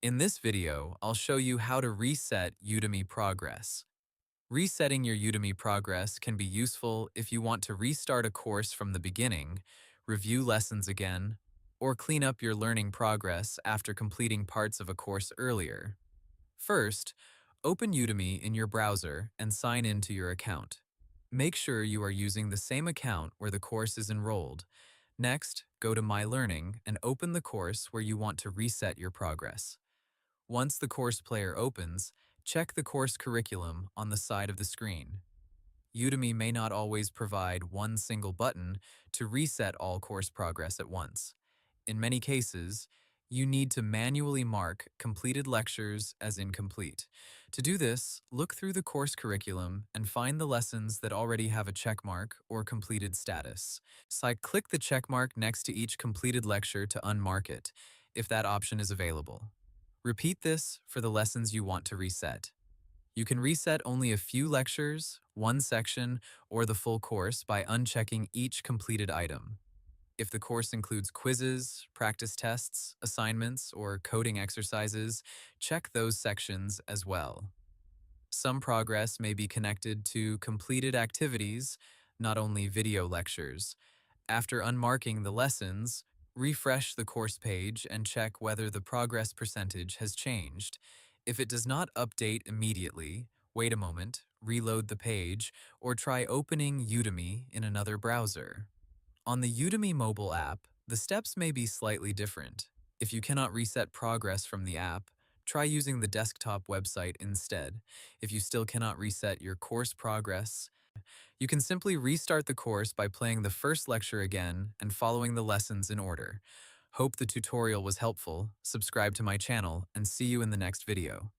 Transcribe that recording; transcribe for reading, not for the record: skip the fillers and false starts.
In this video, I'll show you how to reset Udemy progress. Resetting your Udemy progress can be useful if you want to restart a course from the beginning, review lessons again, or clean up your learning progress after completing parts of a course earlier. First, open Udemy in your browser and sign in to your account. Make sure you are using the same account where the course is enrolled. Next, go to My Learning and open the course where you want to reset your progress. Once the course player opens, check the course curriculum on the side of the screen. Udemy may not always provide one single button to reset all course progress at once. In many cases, you need to manually mark completed lectures as incomplete. To do this, look through the course curriculum and find the lessons that already have a checkmark or completed status. Click the checkmark next to each completed lecture to unmark it, if that option is available. Repeat this for the lessons you want to reset. You can reset only a few lectures, one section, or the full course by unchecking each completed item. If the course includes quizzes, practice tests, assignments, or coding exercises, check those sections as well. Some progress may be connected to completed activities, not only video lectures. After unmarking the lessons, refresh the course page and check whether the progress percentage has changed. If it does not update immediately, wait a moment, reload the page, or try opening Udemy in another browser. On the Udemy mobile app, the steps may be slightly different. If you cannot reset progress from the app, try using the desktop website instead. If you still cannot reset your course progress, you can simply restart the course by playing the first lecture again and following the lessons in order. Hope the tutorial was helpful. Subscribe to my channel and see you in the next video.